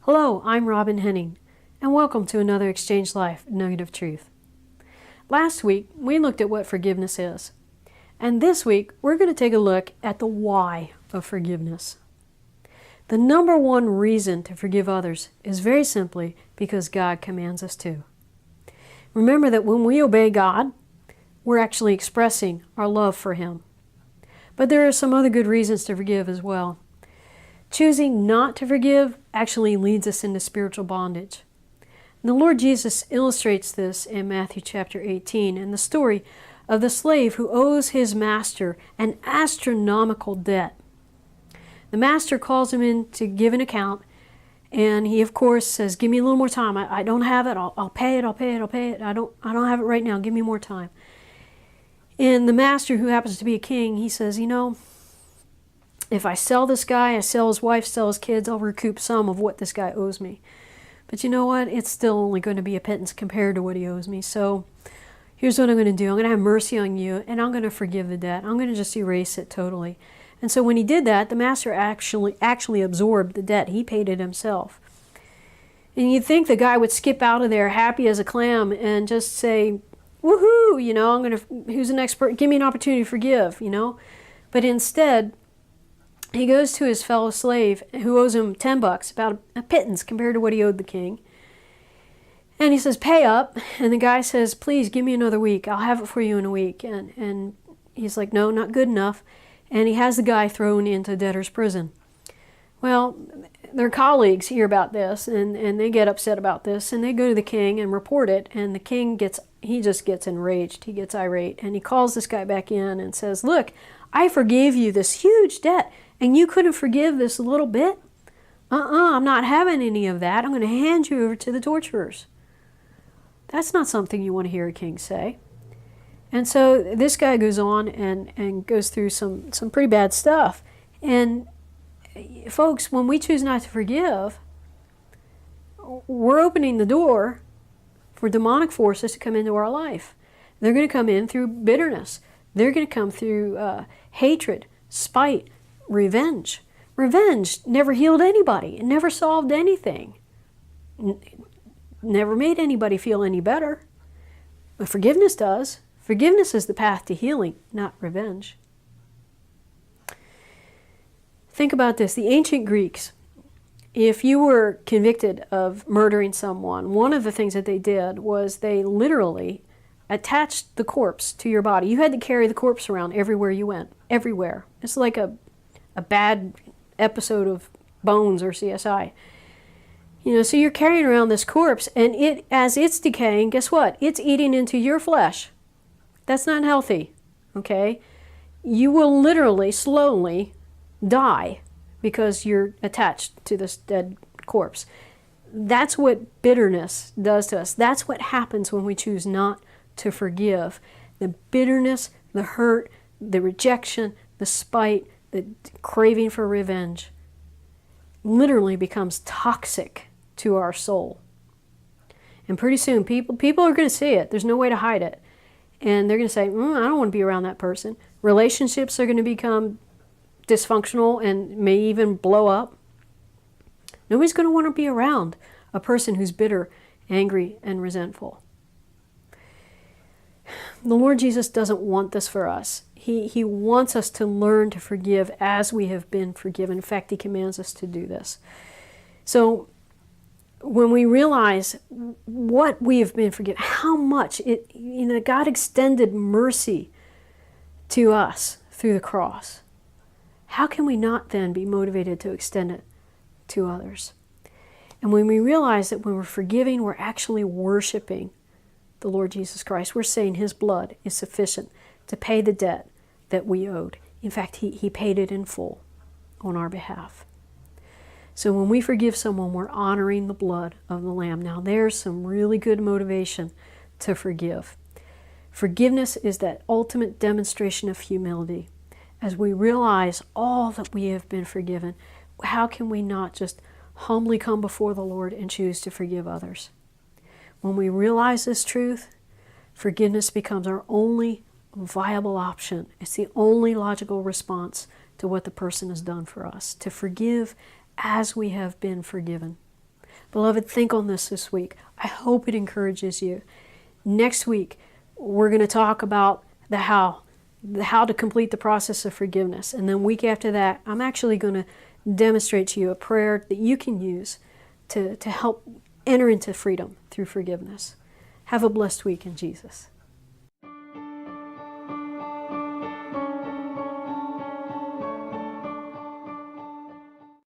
Hello, I'm Robin Henning, and welcome to another Exchange Life Nugget of Truth. Last week, we looked at what forgiveness is, and this week, we're going to take a look at the why of forgiveness. The number one reason to forgive others is very simply because God commands us to. Remember that when we obey God, we're actually expressing our love for Him. But there are some other good reasons to forgive as well. Choosing not to forgive actually leads us into spiritual bondage. And the Lord Jesus illustrates this in Matthew chapter 18 in the story of the slave who owes his master an astronomical debt. The master calls him in to give an account, and he of course says, give me a little more time. I don't have it. I'll pay it. I don't have it right now. Give me more time. And the master, who happens to be a king, he says, if I sell this guy, I sell his wife, sell his kids, I'll recoup some of what this guy owes me. But you know what? It's still only going to be a pittance compared to what he owes me. So here's what I'm going to do. I'm going to have mercy on you, and I'm going to forgive the debt. I'm going to just erase it totally. And so when he did that, the master actually absorbed the debt. He paid it himself. And you'd think the guy would skip out of there happy as a clam and just say, woohoo, who's the next person? Give me an opportunity to forgive, But instead, he goes to his fellow slave who owes him $10, about a pittance compared to what he owed the king. And he says, pay up. And the guy says, please give me another week. I'll have it for you in a week. And he's like, no, not good enough. And he has the guy thrown into debtor's prison. Well, their colleagues hear about this, and they get upset about this, and they go to the king and report it. And the king just gets enraged. He gets irate. And he calls this guy back in and says, look, I forgave you this huge debt, and you couldn't forgive this little bit? I'm not having any of that. I'm going to hand you over to the torturers. That's not something you want to hear a king say. And so this guy goes on and goes through some pretty bad stuff. And folks, when we choose not to forgive, we're opening the door for demonic forces to come into our life. They're going to come in through bitterness. They're going to come through hatred, spite, revenge. Revenge never healed anybody. It never solved anything. Never made anybody feel any better. But forgiveness does. Forgiveness is the path to healing, not revenge. Think about this. The ancient Greeks, if you were convicted of murdering someone, one of the things that they did was they literally attached the corpse to your body. You had to carry the corpse around everywhere you went. Everywhere. It's like a bad episode of Bones or CSI. So you're carrying around this corpse, and as it's decaying, guess what? It's eating into your flesh. That's not healthy, okay? You will literally, slowly die because you're attached to this dead corpse. That's what bitterness does to us. That's what happens when we choose not to forgive. The bitterness, the hurt, the rejection, the spite, the craving for revenge literally becomes toxic to our soul. And pretty soon people are going to see it. There's no way to hide it. And they're going to say, I don't want to be around that person. Relationships are going to become dysfunctional and may even blow up. Nobody's going to want to be around a person who's bitter, angry, and resentful. The Lord Jesus doesn't want this for us. He wants us to learn to forgive as we have been forgiven. In fact, He commands us to do this. So when we realize what we have been forgiven, how much God extended mercy to us through the cross, how can we not then be motivated to extend it to others? And when we realize that when we're forgiving, we're actually worshiping the Lord Jesus Christ. We're saying His blood is sufficient to pay the debt that we owed. In fact, He paid it in full on our behalf. So when we forgive someone, we're honoring the blood of the Lamb. Now there's some really good motivation to forgive. Forgiveness is that ultimate demonstration of humility. As we realize all that we have been forgiven, how can we not just humbly come before the Lord and choose to forgive others? When we realize this truth, forgiveness becomes our only viable option. It's the only logical response to what the person has done for us, to forgive as we have been forgiven. Beloved, think on this week. I hope it encourages you. Next week, we're going to talk about the how to complete the process of forgiveness. And then week after that, I'm actually going to demonstrate to you a prayer that you can use to help enter into freedom through forgiveness. Have a blessed week in Jesus.